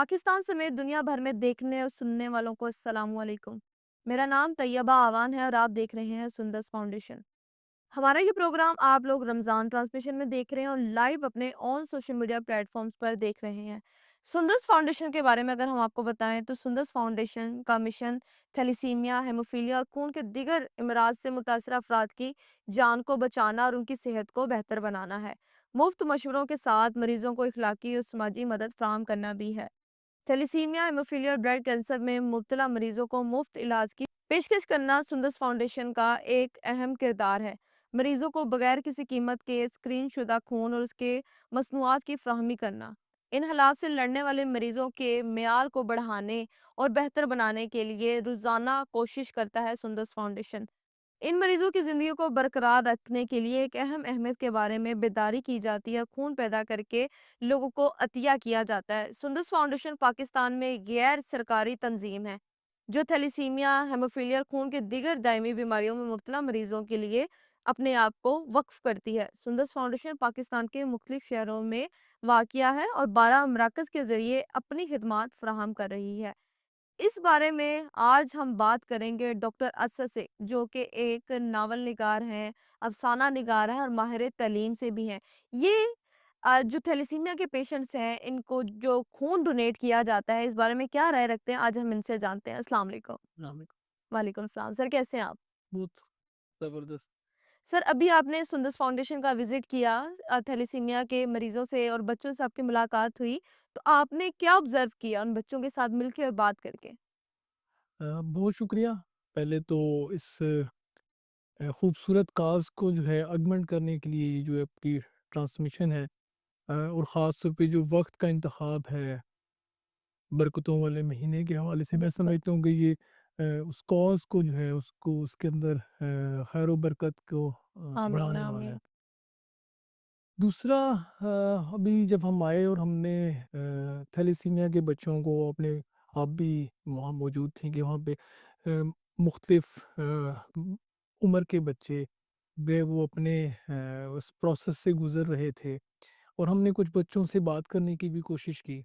पाकिस्तान समेत दुनिया भर में देखने और सुनने वालों को अस्सलाम वालेकुम। मेरा नाम तैयबा आवान है और आप देख रहे हैं सुंदस फाउंडेशन। हमारा ये प्रोग्राम आप लोग रमज़ान ट्रांसमिशन में देख रहे हैं और लाइव अपने ऑन सोशल मीडिया प्लेटफॉर्म्स पर देख रहे हैं। सुंदस फाउंडेशन के बारे में अगर हम आपको बताएं तो सुंदस फाउंडेशन का मिशन थैलेसीमिया, हेमोफीलिया और खून के दीगर अमराज से मुतासर अफराद की जान को बचाना और उनकी सेहत को बेहतर बनाना है। मुफ्त मशवरों के साथ मरीजों को इखलाकी और समाजी मदद फ्राहम करना भी है। थैलेसीमिया, हेमोफीलिया और ब्लड कैंसर में मुब्तला मरीजों को मुफ्त इलाज की पेशकश करना सुंदस फाउंडेशन का एक अहम किरदार है। मरीजों को बगैर किसी कीमत के स्क्रीन शुदा खून और उसके मसनूआत की फ्राहमी करना। इन हालात से लड़ने वाले मरीजों के मेयार को बढ़ाने और बेहतर बनाने के लिए रोजाना कोशिश करता है सुंदस फाउंडेशन। इन मरीजों की जिंदगी को बरकरार रखने के लिए एक अहम अहमियत के बारे में बेदारी की जाती है। खून पैदा करके लोगों को अतिया किया जाता है। सुंदस फाउंडेशन पाकिस्तान में गैर सरकारी तंजीम है जो थैलीसीमिया, हेमोफीलिया और खून के दीगर दायमी बीमारियों में मुब्तला मरीजों के लिए अपने आप को वक्फ करती है। सुंदस फाउंडेशन पाकिस्तान के मुख्तलिफ शहरों में वाकिया है और 12 मराकज के जरिए अपनी खिदमात फराहम कर रही है। इस बारे में आज हम बात करेंगे डॉक्टर असद से, जो कि एक नावल निगार हैं, अफसाना निगार हैं और माहिर तालीम से भी हैं। ये जो थैलेसीमिया के पेशेंट्स हैं, इनको जो खून डोनेट किया जाता है, इस बारे में क्या राय रखते हैं, आज हम इनसे जानते हैं। अस्सलाम वालेकुम। इस्लामिक वालेकुम सलाम। सर कैसे हैं आप? बहुत ज़बरदस्त। सर अभी आपने सुंदस फाउंडेशन का विजिट किया, थैलेसीमिया के मरीजों से और बच्चों से आपकी मुलाकात हुई, तो आपने क्या ऑब्जर्व किया उन बच्चों के साथ मिलके और बात करके? बहुत शुक्रिया। पहले तो इस खूबसूरत काज़ को जो है ऑगमेंट करने के लिए ये जो आपकी ट्रांसमिशन है, और ख़ास तौर पे जो वक़्त का इंतख़ाब है, बरकतों वाले महीने के हवाले से मैं समझता हूँ कि ये उस कॉज़ को जो है उसको उसके अंदर खैर व बरकत को आमीन बढ़ाने वाला है। आमीन। दूसरा, अभी जब हम आए और हमने थैलेसीमिया के बच्चों को अपने, आप भी वहाँ मौजूद थी कि वहाँ पे मुख्तलिफ उम्र के बच्चे वे वो अपने उस प्रोसेस से गुज़र रहे थे और हमने कुछ बच्चों से बात करने की भी कोशिश की।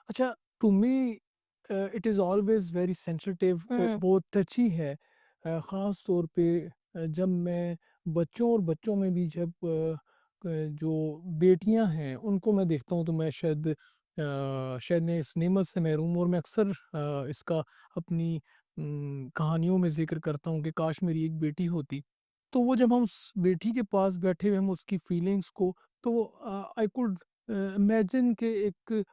अच्छा, to me it is always very sensitive, हुँ। बहुत टची है, ख़ास तौर पे जब मैं बच्चों और बच्चों में भी जब जो बेटियां हैं उनको मैं देखता हूँ तो मैं शायद मैं इस नेमत से महरूम हूँ, और मैं अक्सर इसका अपनी कहानियों में ज़िक्र करता हूँ कि काश मेरी एक बेटी होती। तो वो जब हम उस बेटी के पास बैठे हुए हम उसकी फीलिंग्स को, तो आई कुड इमेजिन कि एक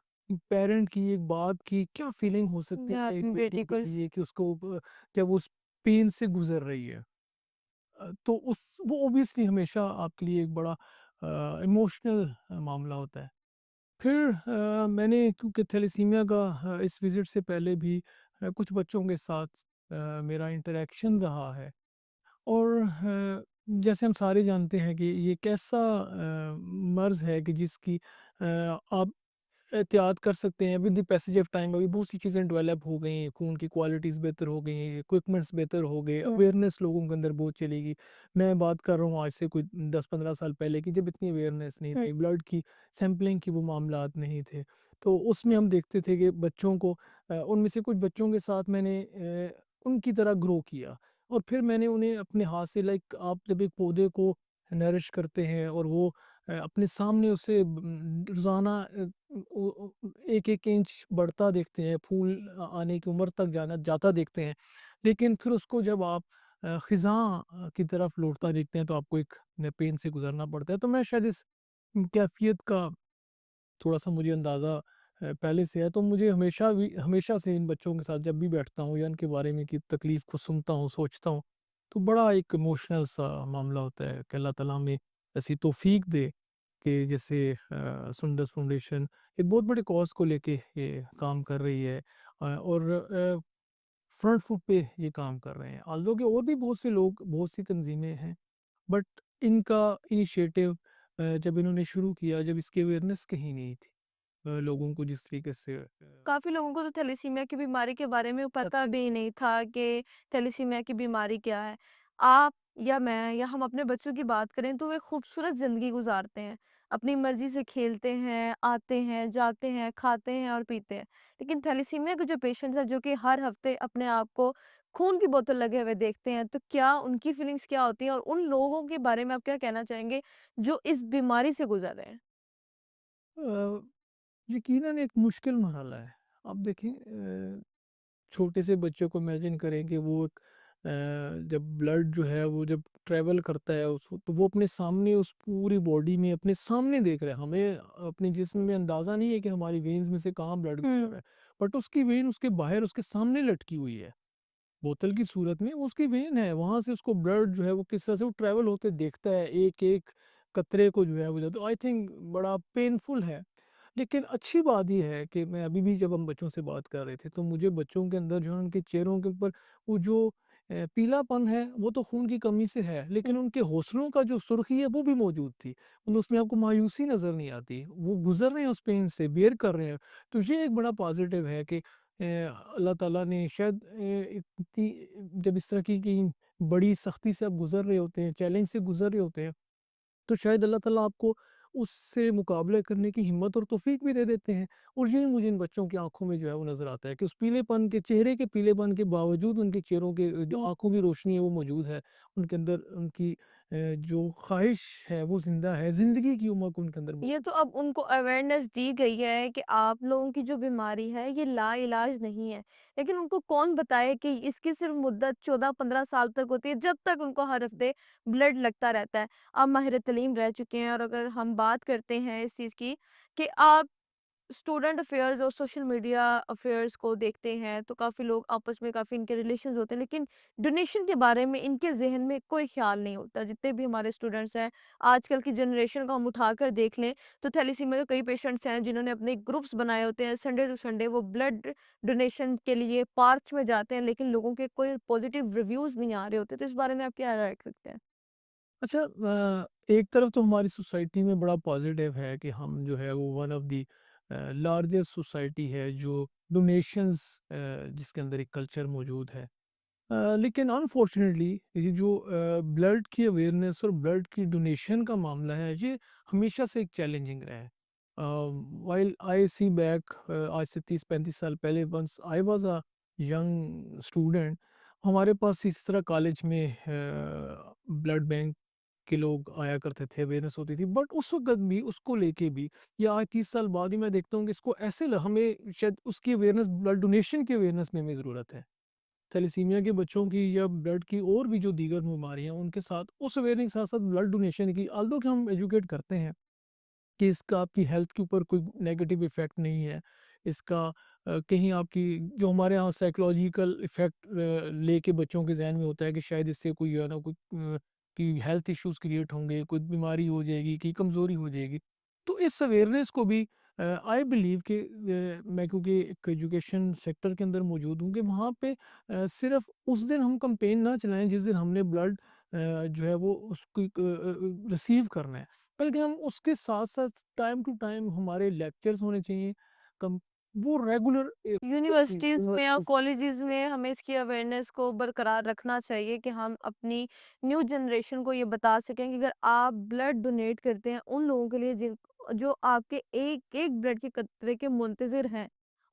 पेरेंट की, एक बाप की क्या फीलिंग हो सकती मैं है एक अपनी बेटी बेटी के को इस लिए कि उसको जब वो उस पेन से गुजर रही है। तो उस वो ऑब्वियसली हमेशा आपके लिए एक बड़ा इमोशनल मामला होता है। फिर मैंने, क्योंकि थैलेसीमिया का इस विज़िट से पहले भी कुछ बच्चों के साथ मेरा इंटरैक्शन रहा है, और जैसे हम सारे जानते हैं कि ये एक ऐसा मर्ज़ है कि जिसकी आप एहतियात कर सकते हैं with the passage of time. अभी बहुत सी चीज़ें डेवलप हो गई हैं, खून की क्वालिटीज़ बेहतर हो गई हैं, इक्विपमेंट्स बेहतर हो गए, हुँ। अवेयरनेस लोगों के अंदर बहुत चलेगी। मैं बात कर रहा हूँ आज से कोई 10-15 साल पहले की, जब इतनी अवेयरनेस नहीं हुँ। थी, ब्लड की सैंपलिंग की वो मामलात नहीं थे। तो उसमें हम देखते थे कि बच्चों को, उनमें से कुछ बच्चों के साथ मैंने उनकी तरह ग्रो किया, और फिर मैंने उन्हें अपने हाथ से, लाइक आप जब एक पौधे को नरिश करते हैं और वो अपने सामने उसे रोज़ाना एक-एक इंच बढ़ता देखते हैं, फूल आने की उम्र तक जाना जाता देखते हैं। लेकिन फिर उसको जब आप ख़िज़ां की तरफ लौटता देखते हैं तो आपको एक न पेन से गुज़रना पड़ता है। तो मैं शायद इस कैफ़ियत का थोड़ा-सा मुझे अंदाज़ा पहले से है, तो मुझे हमेशा से इन बच्चों के साथ जब भी बैठता हूँ या इनके बारे में की तकलीफ़ को सुनता हूँ, सोचता हूँ, तो बड़ा एक इमोशनल सा मामला होता है कि अल्लाह ताला हमें ऐसी तौफ़ीक दे कि जैसे सुंदस फाउंडेशन एक बहुत बड़े कॉज़ को लेके ये काम कर रही है, और फ्रंट फुट पे ये काम कर रहे हैं। ऑल्दो कि और भी बहुत से लोग, बहुत सी तंज़ीमें हैं, बट इनका इनिशिएटिव जब इन्होंने शुरू किया, जब इसकी अवेयरनेस कहीं नहीं थी, लोगों को जिस तरीके से काफ़ी लोगों को तो थैलेसीमिया की बीमारी के बारे में पता पता भी नहीं था कि थैलेसीमिया की बीमारी क्या है। आप या मैं या हम अपने बच्चों की बात करें तो वे खूबसूरत ज़िंदगी गुज़ारते हैं। अपनी मर्ज़ी से खेलते हैं, आते हैं, जाते हैं, खाते हैं और पीते हैं। लेकिन थैलेसीमिया के जो पेशेंट्स हैं, जो कि हर हफ़्ते अपने आप को खून की बोतल लगे हुए देखते हैं, तो क्या उनकी फीलिंग्स क्या होती हैं? और उन लोगों के बारे में आप क्या कहना चाहेंगे, जो इस बीमारी से गुज़र रहे हैं? अ, यकीनन एक मुश्किल मरहला है। आप देखें छोटे से बच्चे को इमेजिन करें कि वो एक जब ब्लड जो है वो जब ट्रैवल करता है उसको तो वो अपने सामने उस पूरी बॉडी में अपने सामने देख रहा है। हमें अपने जिस्म में अंदाज़ा नहीं है कि हमारी वेन्स में से कहाँ ब्लड गुजर हुँ। रहा है। बट उसकी वेन उसके बाहर उसके सामने लटकी हुई है। बोतल की सूरत में वो उसकी वेन है, वहाँ से उसको ब्लड जो है वो किस तरह से वो ट्रैवल होते देखता है, एक-एक कतरे को जो है वो तो आई थिंक बड़ा पेनफुल है। लेकिन अच्छी बात ये है कि मैं अभी भी जब हम बच्चों से बात कर रहे थे, तो मुझे बच्चों के अंदर जो है उनके चेहरों के ऊपर वो जो पीलापन है, वो तो खून की कमी से है, लेकिन उनके हौसलों का जो सुर्खी है वो भी मौजूद थी। उसमें आपको मायूसी नज़र नहीं आती, वो गुज़र रहे हैं उस पेन से, बेयर कर रहे हैं। तो ये एक बड़ा पॉज़िटिव है कि अल्लाह ताला ने शायद इतनी जब इस तरह की बड़ी सख्ती से आप गुजर रहे होते हैं, चैलेंज से गुजर रहे होते हैं, तो शायद अल्लाह ताला आपको उससे मुकाबला करने की हिम्मत और तौफीक भी दे देते हैं। और यही मुझे इन बच्चों की आंखों में जो है वो नज़र आता है कि उस पीलेपन के चेहरे के पीलेपन के बावजूद उनके चेहरों के जो आंखों की रोशनी है वो मौजूद है। उनके अंदर उनकी जो ख्वाहिश है वो जिंदा है, ज़िंदगी की उमंग उनके अंदर ये मौजूद तो अब उनको अवेयरनेस दी गई है कि आप लोगों की जो बीमारी है ये लाइलाज नहीं है। लेकिन उनको कौन बताए कि इसकी सिर्फ़ मुद्दत 14-15 साल तक होती है, जब तक उनको हर हफ़्ते ब्लड लगता रहता है। आप माहिर तलीम रह चुके हैं और अगर हम बात करते हैं इस चीज़ की कि आप स्टूडेंट अफेयर्स और सोशल मीडिया अफेयर्स को देखते हैं तो काफ़ी लोग आपस में काफ़ी इनके रिलेशंस होते हैं, लेकिन डोनेशन के बारे में इनके जहन में कोई ख्याल नहीं होता। जितने भी हमारे स्टूडेंट्स हैं, आजकल की जनरेशन को हम उठाकर देख लें तो थैलेसीमिया के कई पेशेंट्स हैं जिन्होंने अपने ग्रुप्स बनाए होते हैं। संडे टू संडे वो ब्लड डोनेशन के लिए पार्क्स में जाते हैं, लेकिन लोगों के कोई पॉजिटिव रिव्यूज़ नहीं आ रहे होते। तो इस बारे में आप क्या राय रखते हैं? अच्छा एक तरफ तो हमारी सोसाइटी में बड़ा पॉजिटिव है कि हम जो है वो one of the largest society है जो डोनेशंस जिसके अंदर एक कल्चर मौजूद है। लेकिन अनफॉर्चुनेटली ये जो ब्लड की अवेयरनेस और ब्लड की डोनेशन का मामला है ये हमेशा से एक चैलेंजिंग रहा है। वाइल आई सी बैक आज से 30-35 साल पहले once I was a young student, हमारे पास इस तरह कॉलेज में ब्लड बैंक के लोग आया करते थे, अवेयरनेस होती थी। बट उस वक़्त भी उसको लेके भी या आज 30 साल बाद ही मैं देखता हूँ कि इसको ऐसे ल हमें शायद उसकी अवेयरनेस ब्लड डोनेशन की अवेयरनेस में हमें ज़रूरत है। थैलेसीमिया के बच्चों की या ब्लड की और भी जो दीगर बीमारियाँ हैं, उनके साथ उस अवेयरनेस के साथ-साथ ब्लड डोनेशन की ऑल्दो कि हम एजुकेट करते हैं। कि इसका आपकी हेल्थ के ऊपर कोई नेगेटिव इफ़ेक्ट नहीं है। इसका कहीं आपकी जो हमारे यहाँ साइकोलॉजिकल इफ़ेक्ट लेके बच्चों के ज़हन में होता है कि शायद इससे कोई जो है ना कोई कि हेल्थ इश्यूज़ क्रिएट होंगे, कोई बीमारी हो जाएगी, कि कमज़ोरी हो जाएगी। तो इस अवेयरनेस को भी आई बिलीव कि मैं क्योंकि एक एजुकेशन सेक्टर के अंदर मौजूद हूँ कि वहाँ पे सिर्फ़ उस दिन हम कैंपेन ना चलाएँ जिस दिन हमने ब्लड जो है वो उसको रिसीव करना है। बल्कि हम उसके साथ-साथ टाइम टू टाइम हमारे लेक्चर्स होने चाहिए। कम वो रेगुलर यूनिवर्सिटीज़ में या कॉलेजेस में हमें इसकी अवेयरनेस को बरकरार रखना चाहिए कि हम अपनी न्यू जनरेशन को ये बता सकें कि अगर आप ब्लड डोनेट करते हैं उन लोगों के लिए जिन जो आपके एक-एक ब्लड के कतरे के मुंतज़िर हैं।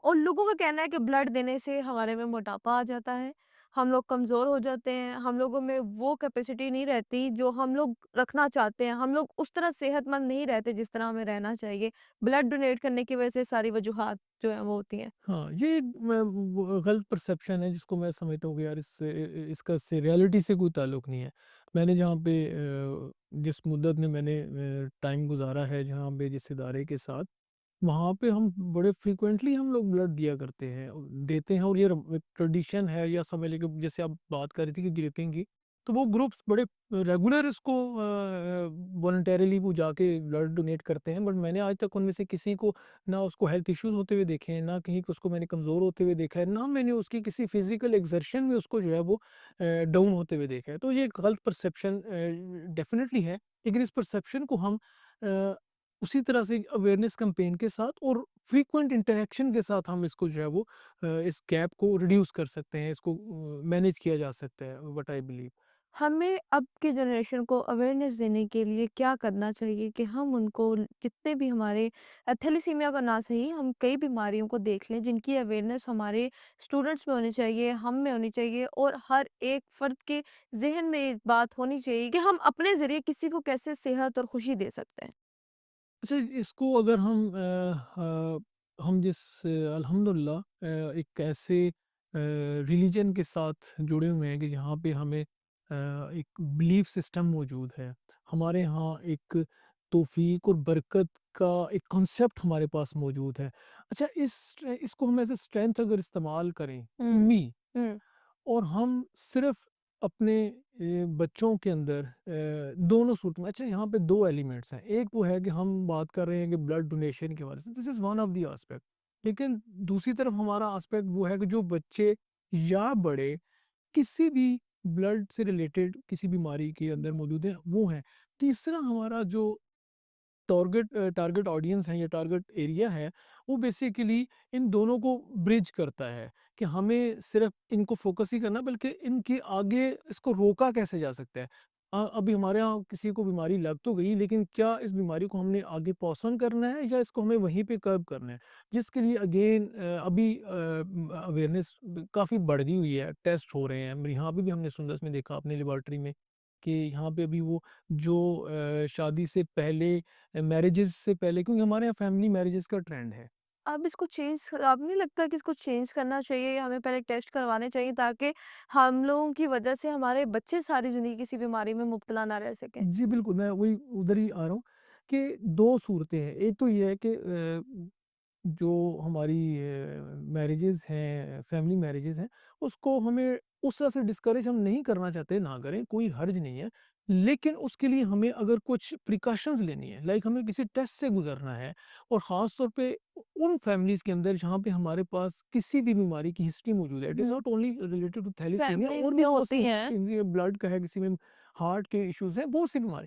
और लोगों का कहना है कि ब्लड देने से हमारे में मोटापा आ जाता है, हम लोग कमज़ोर हो जाते हैं, हम लोगों में वो कैपेसिटी नहीं रहती जो हम लोग रखना चाहते हैं, हम लोग उस तरह सेहतमंद नहीं रहते जिस तरह हमें रहना चाहिए। ब्लड डोनेट करने की वजह से सारी वजूहात जो हैं वो होती हैं। हाँ, ये एक मैं वो गलत परसेप्शन है जिसको मैं समझता हूँ कि यार इससे इसका से रियलिटी से कोई ताल्लुक नहीं है। मैंने जहाँ पे जिस मुद्दत में मैंने टाइम गुज़ारा है जहाँ पे जिस इदारे के साथ, वहाँ पे हम बड़े फ्रीक्वेंटली हम लोग ब्लड दिया करते हैं देते हैं और ये ट्रेडिशन है या समझ लीजिए कि जैसे आप बात कर रही थी कि ग्रुपिंग की, तो वो ग्रुप्स बड़े रेगुलर इसको वॉलंटरीली वो जाके ब्लड डोनेट करते हैं। बट मैंने आज तक उनमें से किसी को ना उसको हेल्थ इश्यूज होते हुए देखे हैं, ना कहीं उसको मैंने कमज़ोर होते हुए देखा है, ना मैंने उसकी किसी फिजिकल एक्सर्शन में उसको जो है वो डाउन होते हुए देखा है। तो ये एक गलत परसेप्शन डेफिनेटली है, लेकिन इस परसेप्शन को हम अ, उसी तरह से अवेयरनेस कैंपेन के साथ और फ्रीक्वेंट इंटरेक्शन के साथ हम इसको जो है वो इस गैप को रिड्यूस कर सकते हैं, इसको मैनेज किया जा सकता है व्हाट आई बिलीव। हमें अब की जनरेशन को अवेयरनेस देने के लिए क्या करना चाहिए कि हम उनको जितने भी हमारे थैलेसीमिया का ना सही हम कई बीमारियों को देख लें जिनकी अवेयरनेस हमारे स्टूडेंट्स में होनी चाहिए, हम में होनी चाहिए और हर एक फ़र्द के ज़हन में ये बात होनी चाहिए कि हम अपने ज़रिए किसी को कैसे सेहत और खुशी दे सकते हैं। अच्छा, इसको अगर हम जिस अल्हम्दुलिल्लाह एक ऐसे रिलीजन के साथ जुड़े हुए हैं कि जहाँ पे हमें एक बिलीफ सिस्टम मौजूद है। हमारे यहाँ एक तौफ़ीक और बरकत का एक कॉन्सेप्ट हमारे पास मौजूद है। अच्छा, इसको हम एज़ अ स्ट्रेंथ अगर इस्तेमाल करें, हुँ, मी हुँ। और हम सिर्फ़ अपने बच्चों के अंदर दोनों सूरत में, अच्छा यहाँ पे 2 एलिमेंट्स हैं। एक वो है कि हम बात कर रहे हैं कि ब्लड डोनेशन के बारे से, this is one of the aspect. लेकिन दूसरी तरफ हमारा एस्पेक्ट वो है कि जो बच्चे या बड़े किसी भी ब्लड से रिलेटेड किसी बीमारी के अंदर मौजूद हैं, वो हैं। तीसरा हमारा जो टारगेट ऑडियंस है या टारगेट एरिया है, वो बेसिकली इन दोनों को ब्रिज करता है कि हमें सिर्फ इनको फोकस ही करना, बल्कि इनके आगे इसको रोका कैसे जा सकता है। अभी हमारे यहाँ किसी को बीमारी लग तो गई, लेकिन क्या इस बीमारी को हमने आगे पॉसन करना है या इसको हमें वहीं पे कर्ब करना है, जिसके लिए अगेन अभी अवेयरनेस काफ़ी बढ़ गई हुई है, टेस्ट हो रहे हैं। यहाँ पे भी हमने सुंदस में देखा अपने लेबॉर्ट्री में कि यहाँ पे अभी वो जो शादी से पहले मैरिजेज़ से पहले, क्योंकि हमारे यहाँ फैमिली मैरिजेज़ का ट्रेंड है। अब इसको चेंज आपको नहीं लगता कि इसको चेंज करना चाहिए या हमें पहले टेस्ट करवाने चाहिए ताकि हम लोगों की वजह से हमारे बच्चे सारी ज़िंदगी किसी बीमारी में मुब्तला ना रह सकें? जी, बिल्कुल, मैं वही उधर ही आ रहा हूँ कि 2 सूरतें हैं। एक तो ये है कि जो हमारी मैरिजेज़ हैं, फैमिली मैरिजेज़ हैं, उसको हमें उस तरह से डिस्करेज हम नहीं करना चाहते, ना करें, कोई हर्ज नहीं है। लेकिन उसके लिए हमें अगर कुछ प्रिकॉशंस लेनी है, लाइक हमें किसी टेस्ट से गुज़रना है, और ख़ास तौर पे उन फैमिलीज़ के अंदर जहाँ पे हमारे पास किसी भी बीमारी की हिस्ट्री मौजूद है। इट इज़ हुँ। Not only related to thalassemia, families और में भी बहुत होती सी, हैं। ब्लड का है, किसी में हार्ट के इश्यूज़ हैं, बहुत सी बीमारी।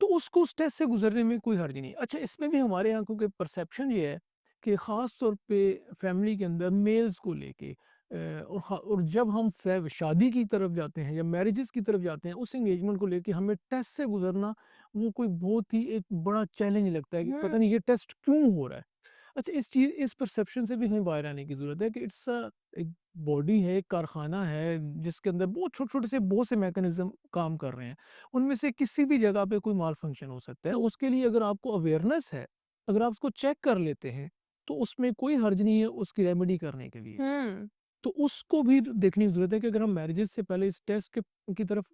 तो उसको उस टेस्ट से गुज़रने में कोई हर्ज नहीं। अच्छा, इसमें भी हमारे यहाँ क्योंकि परसेप्शन ये है कि ख़ास तौर पे फैमिली के अंदर मेल्स को लेके और जब हम शादी की तरफ जाते हैं या मैरिजेज़ की तरफ जाते हैं, उस एंगेजमेंट को लेके हमें टेस्ट से गुज़रना, वो कोई बहुत ही एक बड़ा चैलेंज लगता है कि हुँ। पता नहीं ये टेस्ट क्यों हो रहा है। अच्छा, इस परसेप्शन से भी हमें बाहर आने की ज़रूरत है कि एक बॉडी है, एक कारखाना है, जिसके अंदर बहुत छोटे-छोटे से बहुत से मैकेनिज़्म काम कर रहे हैं। उनमें से किसी भी जगह पे कोई माल फंक्शन हो सकता है। उसके लिए अगर आपको अवेयरनेस है, अगर आप उसको चेक कर लेते हैं, तो उसमें कोई हर्ज नहीं है उसकी रेमेडी करने के लिए। हुँ। तो उसको भी देखने की ज़रूरत है कि अगर हम मैरिजेज़ से पहले इस टेस्ट के की तरफ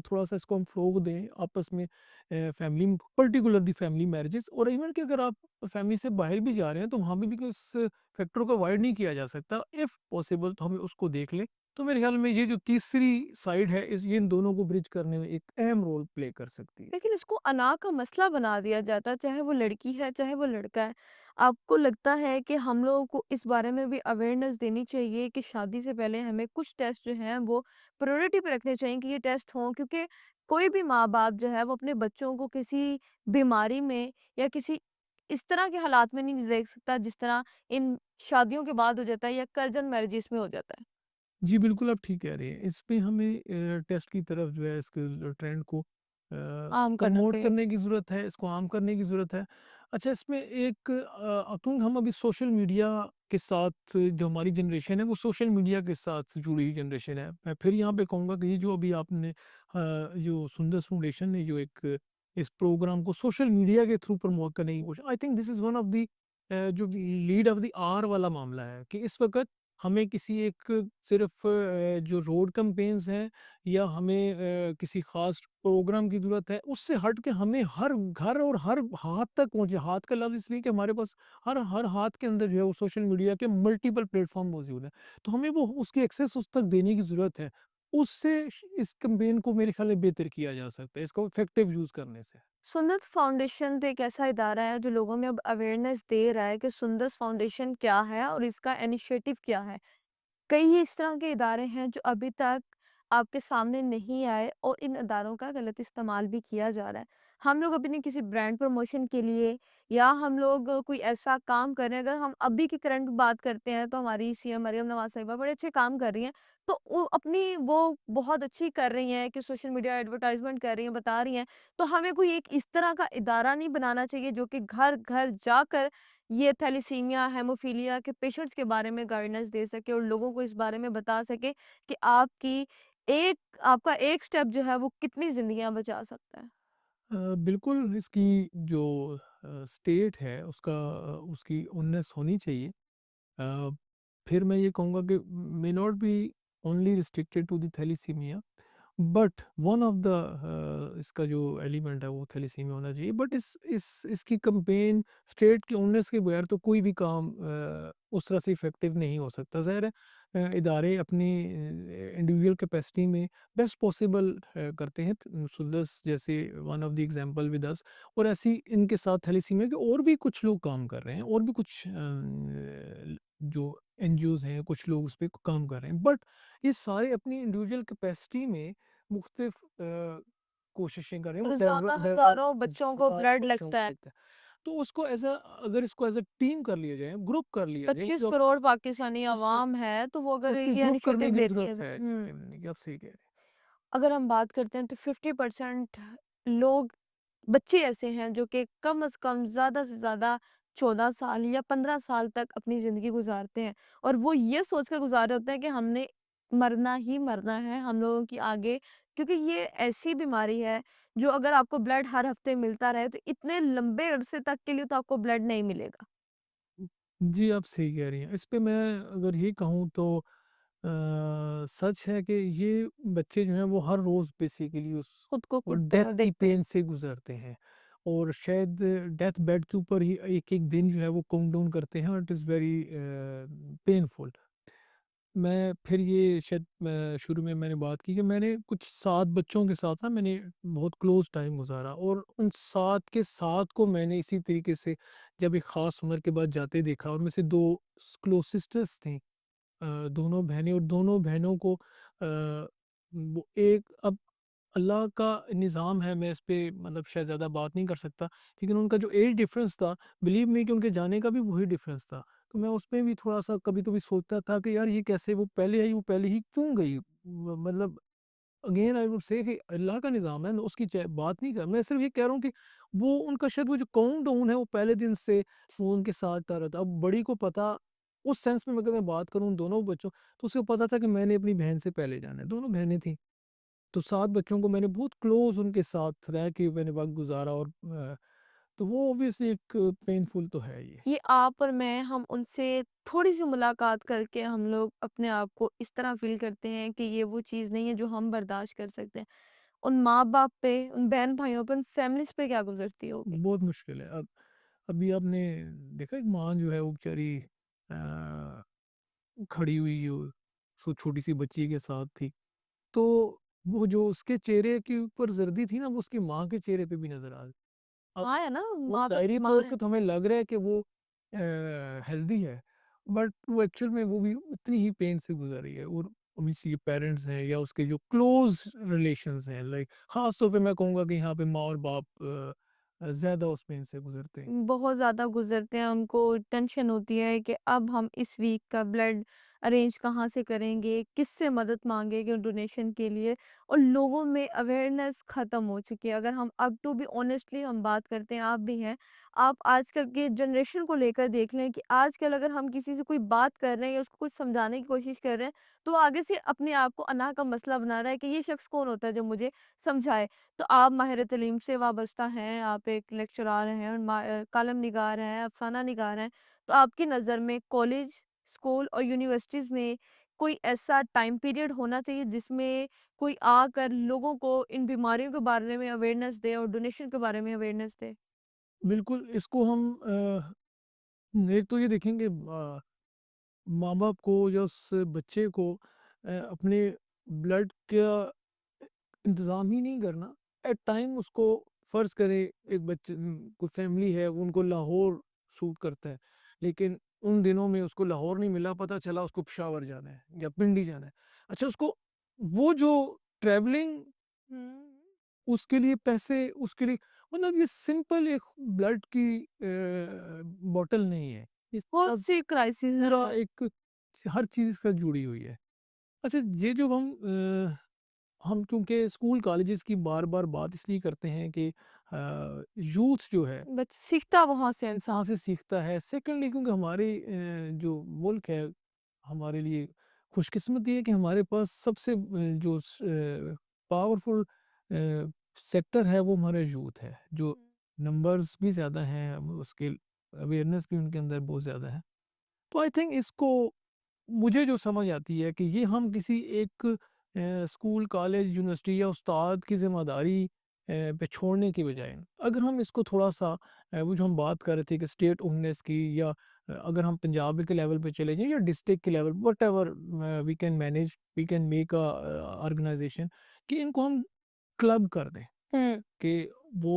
थोड़ा-सा इसको हम फ़रोग़ दें आपस में, फैमिली पर्टिकुलरली फैमिली मैरिजेज़, और इवन कि अगर आप फैमिली से बाहर भी जा रहे हैं, तो वहाँ पे भी उस फैक्टर को अवॉइड नहीं किया जा सकता। इफ़ पॉसिबल तो हमें उसको देख लें। तो मेरे ख़्याल में ये जो तीसरी साइड है, ये इन दोनों को ब्रिज करने में एक अहम रोल प्ले कर सकती है। लेकिन इसको अना का मसला बना दिया जाता है, चाहे वो लड़की है, चाहे वो लड़का है। आपको लगता है कि हम लोगों को इस बारे में भी अवेयरनेस देनी चाहिए कि शादी से पहले हमें कुछ टेस्ट जो हैं वो प्रायोरिटी पे रखने चाहिए कि ये टेस्ट हों क्योंकि कोई भी माँ-बाप जो है वो अपने बच्चों को किसी बीमारी में या किसी इस तरह के हालात में नहीं देख सकता जिस तरह इन शादियों के बाद हो जाता है या कर्जन मैरिजेस में हो जाता है। जी, बिल्कुल आप ठीक कह रहे हैं। इस पे हमें टेस्ट की तरफ जो है इसके ट्रेंड को आम करना प्रमोट चाहिए। करने की ज़रूरत है, इसको आम करने की ज़रूरत है। अच्छा, इसमें एक क्योंकि हम अभी सोशल मीडिया के साथ, जो हमारी जनरेशन है वो सोशल मीडिया के साथ जुड़ी हुई जनरेशन है। मैं फिर यहाँ पे कहूँगा कि ये जो अभी आपने जो सुंदर फाउंडेशन ने जो एक इस प्रोग्राम को सोशल मीडिया के थ्रू प्रमोट करने की कोशिश, I think this is one of the जो लीड ऑफ द आवर वाला मामला है कि इस वक़्त हमें किसी एक सिर्फ़ जो रोड कैम्पेन्स हैं या हमें किसी ख़ास प्रोग्राम की ज़रूरत है, उससे हट के हमें हर घर और हर हाथ तक पहुँचे। हाथ का लफ़्ज़ इसलिए कि हमारे पास हर हर हाथ के अंदर जो है वो सोशल मीडिया के मल्टीपल प्लेटफ़ॉर्म मौजूद हैं। तो हमें वो उसकी एक्सेस उस तक देने की ज़रूरत है। उससे इस कैम्पेन को मेरे ख़्याल में बेहतर किया जा सकता है, इसको इफ़ेक्टिव यूज़ करने से। सुंदर फाउंडेशन तो एक ऐसा इदारा है जो लोगों में अब अवेयरनेस दे रहा है कि सुंदर फाउंडेशन क्या है और इसका इनिशिएटिव क्या है। कई इस तरह के इदारे हैं जो अभी तक आपके सामने नहीं आए और इन इदारों का गलत इस्तेमाल भी किया जा रहा है। हम लोग अपनी किसी ब्रांड प्रमोशन के लिए या हम लोग कोई ऐसा काम कर रहे हैं, अगर हम अभी की करंट बात करते हैं तो हमारी सीएम मरियम नवाज़ साहिबा बड़े अच्छे काम कर रही हैं। तो वो अपनी वो बहुत अच्छी कर रही हैं कि सोशल मीडिया एडवर्टाइज़मेंट कर रही हैं, बता रही हैं। तो हमें कोई एक इस तरह का इदारा नहीं बनाना चाहिए जो कि घर-घर जाकर ये थैलेसीमिया, हेमोफीलिया के पेशेंट्स के बारे में गाइडेंस दे सके और लोगों को इस बारे में बता सके कि आपका एक स्टेप जो है वो कितनी ज़िंदगियाँ बचा सकता है। बिल्कुल इसकी जो स्टेट है उसकी उन्नस होनी चाहिए। अ, फिर मैं ये कहूँगा कि may not be only restricted to the thalassemia, but one of the इसका जो एलिमेंट है वो थैलेसीमिया होना चाहिए। बट इसकी कंपेन स्टेट के ओनर्स के बगैर तो कोई भी काम उस तरह से इफेक्टिव नहीं हो सकता। ज़ाहिर है इदारे अपनी इंडिविजुअल कैपेसिटी में बेस्ट पॉसिबल करते हैं। सुदस जैसे one of the example with us, और ऐसी इनके साथ थैलेसीमिया के और भी कुछ लोग काम कर रहे हैं, और भी कुछ जो एनजीओज़ हैं, कुछ लोग उस पे काम कर रहे हैं। बट ये सारे अपनी इंडिविजुअल कैपेसिटी में मुख्तलिफ कोशिशें कर रहे हैं। वो रोज़ाना हज़ारों बच्चों को हज़ारों ब्लड बच्चों लगता को है। देखते हैं। तो उसको अगर इसको एज़ अ टीम कर लिया जाए, ग्रुप कर लिया जाए, 25 जो करोड़ पाकिस्तानी उसको अवाम है, तो वो अगर उसकी ये ग्रुप करने इनिशिएटिव की लेती है ज़रूरत तो है। आप सही कह रहे हैं। अगर हम बात करते हैं तो 50% लोग बच्चे ऐसे हैं जो कि कम से कम ज़्यादा से ज़्यादा 14 साल या 15 साल तक अपनी ज़िंदगी गुज़ारते हैं और वो ये सोच कर गुज़ार रहे होते हैं कि हमने मरना ही मरना है हम लोगों की आगे, क्योंकि ये ऐसी बीमारी है जो अगर आपको ब्लड हर हफ्ते मिलता रहे तो इतने लंबे अरसे तक के लिए तो आपको ब्लड नहीं मिलेगा। जी, आप सही कह रही हैं। इस पे मैं अगर ये कहूँ तो सच है कि ये बच्चे जो हैं वो हर रोज़ बेसिकली उस खुद को वो कुटते डेथ हुए की देखते हैं। पेन से गुज़रते हैं, और शायद डेथ बेड के ऊपर ही एक-एक दिन जो है वो काउंट डाउन करते हैं, और इट इज़ वेरी पेनफुल। मैं फिर ये शायद शुरू में मैंने बात की कि मैंने कुछ 7 बच्चों के साथ ना मैंने बहुत क्लोज़ टाइम गुज़ारा, और उन 7 के 7 को मैंने इसी तरीके से जब एक ख़ास उम्र के बाद जाते देखा। उनमें से 2 क्लोज़ सिस्टर्स थीं, दोनों बहनें, और दोनों बहनों को वो एक अब अल्लाह का निज़ाम है, मैं इस पे मतलब शायद ज़्यादा बात नहीं कर सकता, लेकिन उनका जो एज डिफ़रेंस था, बिलीव मी कि उनके जाने का भी वही डिफ़रेंस था। तो मैं उसमें भी थोड़ा-सा कभी-कभी सोचता था कि यार ये कैसे वो पहले आई, वो पहले ही क्यों गई? मतलब अगेन आई वुड से कि अल्लाह का निज़ाम है, उसकी बात नहीं कर, मैं सिर्फ़ ये कह रहा हूँ कि वो उनका शायद वो जो काउंटडाउन है वो पहले दिन से वो उनके साथ कर रहा था। अब बड़ी को पता, उस सेंस में अगर मैं बात करूँ उन दोनों बच्चों, तो उसे पता था कि मैंने अपनी बहन से पहले जाना है, दोनों बहनें थीं। तो 7 बच्चों को मैंने बहुत क्लोज़ उनके साथ रह के मैंने वक़्त गुज़ारा, और तो वो ऑब्वियसली एक पेनफुल तो है ये। ये आप और मैं हम उनसे थोड़ी-सी मुलाकात करके हम लोग अपने आप को इस तरह फ़ील करते हैं कि ये वो चीज़ नहीं है जो हम बर्दाश्त कर सकते हैं। उन माँ-बाप पे, उन बहन-भाइयों पे, उन फैमिलीज़ पे क्या गुज़रती होगी। बहुत मुश्किल है। अब अभी आपने देखा एक माँ जो है वो बेचारी खड़ी हुई वो सो छोटी-सी बच्ची के साथ थी। तो वो जो उसके चेहरे के ऊपर ज़र्दी थी ना, वो उसकी माँ के चेहरे पे भी नज़र आ रही। अब माँ है ना, वो माँ तो ज़ाहिरी माँ तौर है। पे तो हमें लग रहा है कि वो हेल्दी है, बट वो एक्चुअल में वो भी उतनी ही पेन से गुज़र रही है, और उसी के पेरेंट्स हैं या उसके जो क्लोज़ रिलेशंस हैं, लाइक ख़ास तौर पे मैं कहूँगा कि यहाँ पे माँ और बाप ज़्यादा उस पेन से गुज़रते हैं। बहुत ज़्यादा गुज़रते हैं, उनको टेंशन होती है कि अब हम इस वीक का ब्लड अरेंज कहाँ से करेंगे, किससे मदद माँगेंगे डोनेशन के लिए और लोगों में अवेयरनेस ख़त्म हो चुकी है। अगर हम अब टू बी ऑनेस्टली हम बात करते हैं, आप भी हैं, आप आजकल के जनरेशन को लेकर देख लें कि आजकल अगर हम किसी से कोई बात कर रहे हैं या उसको कुछ समझाने की कोशिश कर रहे हैं, तो वो आगे से अपने आप को अनाह का मसला बना रहा है कि ये शख्स कौन होता है जो मुझे समझाए। तो आप माहिर तलीम से वाबस्ता हैं, आप एक लेक्चरार हैं और कॉलम निगार हैं, अफ़साना निगार हैं। तो आपकी नज़र में कॉलेज, स्कूल और यूनिवर्सिटीज़ में कोई ऐसा टाइम पीरियड होना चाहिए जिसमें कोई आकर लोगों को इन बीमारियों के बारे में अवेयरनेस दे और डोनेशन के बारे में अवेयरनेस दे? बिल्कुल, इसको हम एक तो ये देखेंगे माँ-बाप को या उस बच्चे को अपने ब्लड का इंतज़ाम ही नहीं करना। एट टाइम उसको फ़र्ज़ करें एक बच्चे कोई फ़ैमिली है, वो उनको लाहौर सूट करता है, लेकिन उन दिनों में उसको लाहौर नहीं मिला, पता चला उसको पेशावर जाना है या पिंडी जाना है। अच्छा, उसको वो जो ट्रैवलिंग, हुँ। उसके लिए पैसे, उसके लिए मतलब ये सिंपल एक ब्लड की बॉटल नहीं है। इसका बहुत सी क्राइसिस पूरा हैं। एक हर चीज़ इसके साथ जुड़ी हुई है। अच्छा, ये जो हम क्योंकि स्कूल कॉलेजेस की बार-बार बात इसलिए करते हैं कि यूथ जो है बच सीखता वहाँ से इंसान। कहाँ से सीखता है। सेकंडली क्योंकि हमारे जो मुल्क है, हमारे लिए खुशकिस्मती है कि हमारे पास सबसे जो पावरफुल सेक्टर है वो हमारा यूथ है, जो नंबर्स भी ज़्यादा हैं, उसके अवेयरनेस भी उनके अंदर बहुत ज़्यादा है। तो आई थिंक इसको मुझे जो समझ आती है कि ये हम किसी एक स्कूल, कॉलेज, यूनिवर्सिटी या उस्ताद की ज़िम्मेदारी पे छोड़ने की बजाय अगर हम इसको थोड़ा-सा वो जो हम बात कर रहे थे कि स्टेट ओनर्स की, या अगर हम पंजाब के लेवल पे चले जाएँ या डिस्ट्रिक्ट के level, whatever we can manage, we can make organization कि इनको हम क्लब कर दें हुँ। कि वो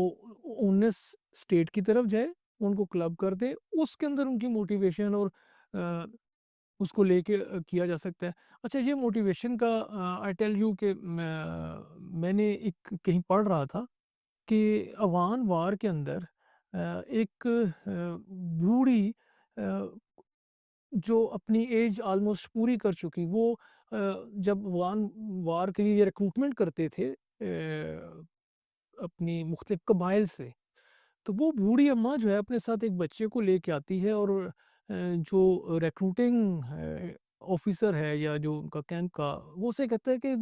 ओनर्स स्टेट की तरफ जाए, उनको क्लब कर दें, उसके अंदर उनकी मोटिवेशन और अ उसको लेके किया जा सकता है। अच्छा, ये मोटिवेशन का आई टेल यू कि मैंने एक कहीं पढ़ रहा था कि अफ़गान वार के अंदर एक बूढ़ी जो अपनी एज ऑलमोस्ट पूरी कर चुकी, वो जब अफ़गान वार के लिए रिक्रूटमेंट करते थे अपनी मुख्तलिफ कबाइल से, तो वो बूढ़ी अम्मा जो है अपने साथ एक बच्चे को लेके आती है, और जो रिक्रूटिंग ऑफिसर है या जो उनका कैंप का, वो उसे कहता है कि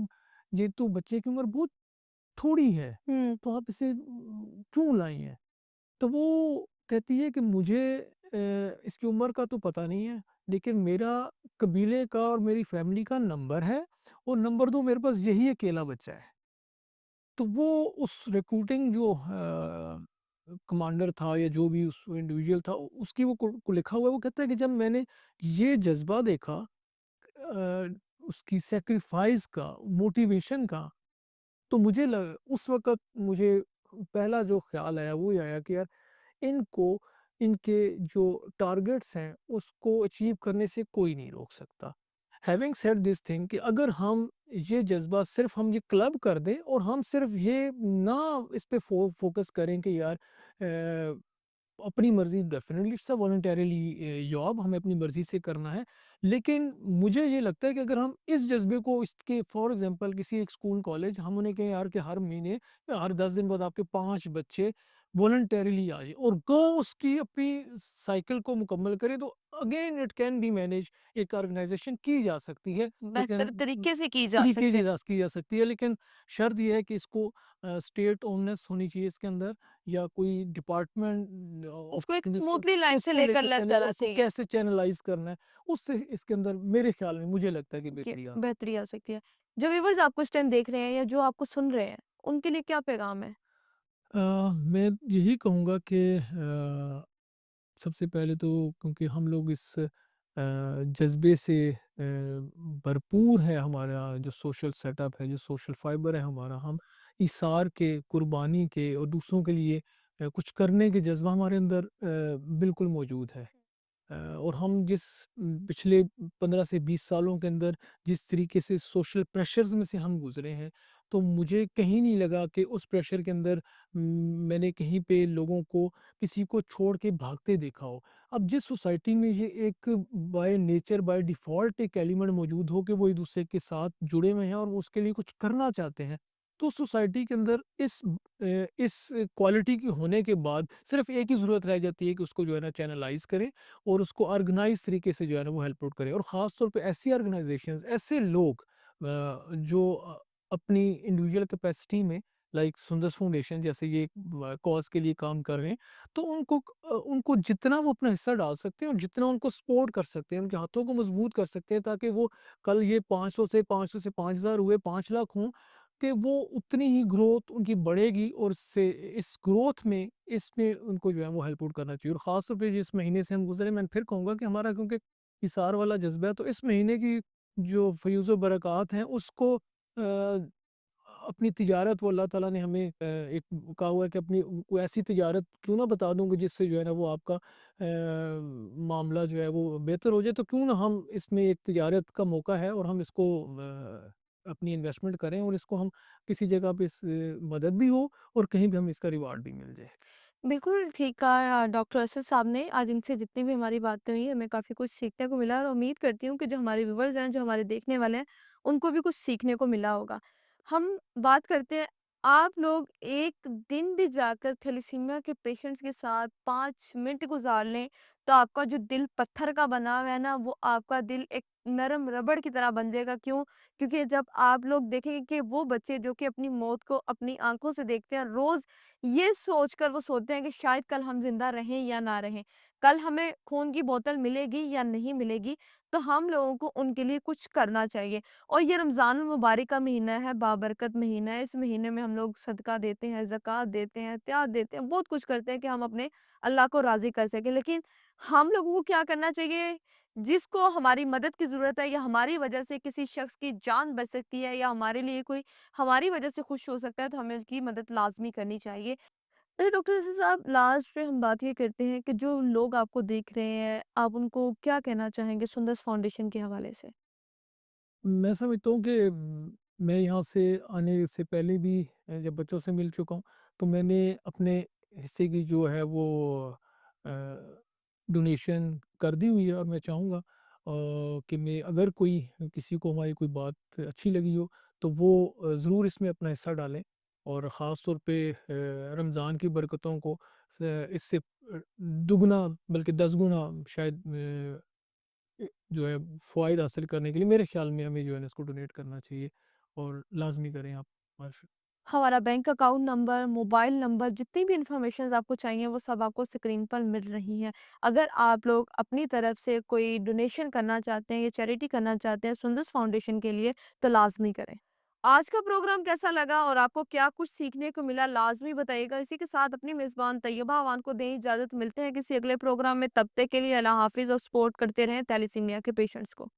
ये तो बच्चे की उम्र बहुत थोड़ी है, हुँ। तो आप इसे क्यों लाई हैं? तो वो कहती है कि मुझे इसकी उम्र का तो पता नहीं है, लेकिन मेरा कबीले का और मेरी फैमिली का नंबर है, और नंबर 2 मेरे पास यही अकेला बच्चा है। तो वो उस रिक्रूटिंग जो कमांडर था या जो भी उस इंडिविजुअल था, उसकी वो को लिखा हुआ है, वो कहता है कि जब मैंने ये जज़्बा देखा उसकी सैक्रिफाइस का, मोटिवेशन का, तो मुझे लगा उस वक़्त मुझे पहला जो ख़्याल आया वो ये आया कि यार इनको इनके जो टारगेट्स हैं उसको अचीव करने से कोई नहीं रोक सकता। हैविंग सेड दिस थिंग कि अगर हम ये जज़्बा सिर्फ़ हम ये क्लब कर दें और हम सिर्फ़ ये ना इस पे फ़ोकस करें कि यार अपनी मर्ज़ी, definitely it's a voluntarily job, हमें अपनी मर्ज़ी से करना है। लेकिन मुझे ये लगता है कि अगर हम इस जज़्बे को इसके फ़ॉर एग्ज़ाम्पल किसी एक स्कूल, कॉलेज हम उन्हें कहें यार कि हर महीने या हर 10 दिन बाद आपके 5 बच्चे वॉलंटरीली आ जाएँ और गो उसकी अपनी साइकिल को मुकम्मल करें, तो again it can be manage, एक ऑर्गनाइज़ेशन की जा सकती है। बेहतर लेकिन तरीके से की जा तरीके सकते हैं। की जा सकती है, लेकिन शर्त ये है कि इसको स्टेट ओनर्स होनी चाहिए इसके अंदर, या कोई डिपार्टमेंट ऑफ उसको एक स्मूथली लाइन से उसको लेकर लेकर चले, जाना उसको चाहिए कैसे चैनलाइज़ करना है, उससे इसके अंदर मेरे ख़्याल में मुझे लगता है कि कि बेहतरी आ। बेहतरी आ सकती है। जो व्यूअर्स आपको इस टाइम देख रहे हैं या जो आपको सुन रहे हैं, उनके लिए क्या पैगाम है? मैं यही कहूँगा कि सबसे पहले तो क्योंकि हम लोग इस जज़्बे से भरपूर है, हमारा जो सोशल सेटअप है, जो सोशल फाइबर है हमारा, हम इसार के, कुर्बानी के और दूसरों के लिए कुछ करने के जज़्बा हमारे अंदर बिल्कुल मौजूद है। और हम जिस पिछले 15 से 20 सालों के अंदर जिस तरीके से सोशल प्रेशर्स में से हम गुज़रे हैं, तो मुझे कहीं नहीं लगा कि उस प्रेशर के अंदर मैंने कहीं पे लोगों को किसी को छोड़ के भागते देखा हो। अब जिस सोसाइटी में ये एक बाय नेचर, बाय डिफ़ॉल्ट एक एलिमेंट मौजूद हो कि वो एक-दूसरे के साथ जुड़े हुए हैं और वो उसके लिए कुछ करना चाहते हैं, तो सोसाइटी के अंदर इस क्वालिटी की होने के बाद सिर्फ़ एक ही ज़रूरत रह जाती है कि उसको जो है ना चैनलाइज़ करें और उसको ऑर्गेनाइज़ तरीके से जो है ना वो हेल्प आउट करें, और ख़ास तौर पे ऐसी ऑर्गेनाइज़ेशंस, ऐसे लोग जो अपनी इंडिविजुअल कैपेसिटी में, लाइक सुंदर फाउंडेशन जैसे ये कॉज़ के लिए काम कर रहे हैं, तो उनको जितना वो अपना हिस्सा डाल सकते हैं और जितना उनको सपोर्ट कर सकते हैं, उनके हाथों को मज़बूत कर सकते हैं, ताकि वो कल ये 500 से 5,000 हुए 5 लाख हों, कि वो उतनी ही ग्रोथ उनकी बढ़ेगी, और इससे इस ग्रोथ में इसमें उनको जो है वो हेल्प आउट करना चाहिए। और ख़ास तौर पे जिस महीने से हम गुज़रे, मैं फिर कहूँगा कि हमारा क्योंकि हिसार वाला जज़्बा है, तो इस महीने की जो फ़यूज़ व बरक़ात हैं उसको अपनी तिजारत वो अल्लाह ताला ने हमें एक कहा हुआ है कि अपनी कोई ऐसी तिजारत क्यों ना बता दूँ कि जिससे जो है ना वो आपका मामला जो है वो बेहतर हो जाए, तो क्यों ना हम इसमें एक तिजारत का मौका है और हम इसको अपनी इन्वेस्टमेंट करें और इसको हम किसी जगह पे मदद भी हो और कहीं भी हमें इसका रिवार्ड भी मिल जाए। बिल्कुल ठीक कहा डॉक्टर असद साहब ने। आज इनसे जितनी भी हमारी बातें हुई, हमें काफ़ी कुछ सीखने को मिला और उम्मीद करती हूँ कि जो हमारे व्यूवर्स हैं, जो हमारे देखने वाले हैं, उनको भी कुछ सीखने को मिला होगा। हम बात करते हैं, आप लोग एक दिन भी जाकर थैलेसीमिया के पेशेंट्स के साथ 5 मिनट गुज़ार लें, तो आपका जो दिल पत्थर का बना हुआ है ना, वो आपका दिल एक नरम रबड़ की तरह बन जाएगा। क्यों? क्योंकि जब आप लोग देखेंगे कि वो बच्चे जो कि अपनी मौत को अपनी आँखों से देखते हैं, रोज़ ये सोचकर वो सोचते हैं कि शायद कल हम ज़िंदा रहें या ना रहें। कल हमें खून की बोतल मिलेगी या नहीं मिलेगी, तो हम लोगों को उनके लिए कुछ करना चाहिए। और ये रमज़ानुल मुबारक का महीना है, बाबरकत महीना है। इस महीने में हम लोग सदका देते हैं, ज़कात देते हैं, त्याग देते हैं, बहुत कुछ करते हैं कि हम अपने अल्लाह को राज़ी कर सकें। लेकिन हम लोगों को क्या करना चाहिए? जिसको हमारी मदद की ज़रूरत है या हमारी वजह से किसी शख़्स की जान बच सकती है या हमारे लिए कोई हमारी वजह से खुश हो सकता है, तो हमें उसकी मदद लाज़मी करनी चाहिए। अरे डॉक्टर असद साहब, लास्ट में हम बात ये करते हैं कि जो लोग आपको देख रहे हैं, आप उनको क्या कहना चाहेंगे सुंदर फाउंडेशन के हवाले से? मैं समझता हूँ कि मैं यहाँ से आने से पहले भी जब बच्चों से मिल चुका हूँ, तो मैंने अपने हिस्से की जो है वो डोनेशन कर दी हुई है और मैं चाहूँगा कि मैं अगर कोई किसी को हमारी कोई बात अच्छी लगी हो, तो वो ज़रूर इसमें अपना हिस्सा डालें और ख़ास तौर पे रमज़ान की बरकतों को इससे दुगना बल्कि 10 गुना शायद जो है फ़वाइद हासिल करने के लिए मेरे ख़्याल में हमें जो है ना इसको डोनेट करना चाहिए और लाज़मी करें आप। बस। हमारा bank account number, mobile number, जितनी भी इन्फॉर्मेशंस आपको चाहिए वो सब आपको स्क्रीन पर मिल रही हैं। अगर आप लोग अपनी तरफ से कोई डोनेशन करना चाहते हैं या चैरिटी करना चाहते हैं सुंदस फाउंडेशन के लिए, तो लाज़मी करें। आज का प्रोग्राम कैसा लगा और आपको क्या कुछ सीखने को मिला, लाज़मी बताइएगा। इसी के साथ अपनी मेज़बान तैयबा अवान को दें इजाज़त। मिलते हैं किसी अगले प्रोग्राम में, तब तक के लिए अल्लाह हाफ़िज़ और सपोर्ट करते रहें थैलेसीमिया के पेशेंट्स को।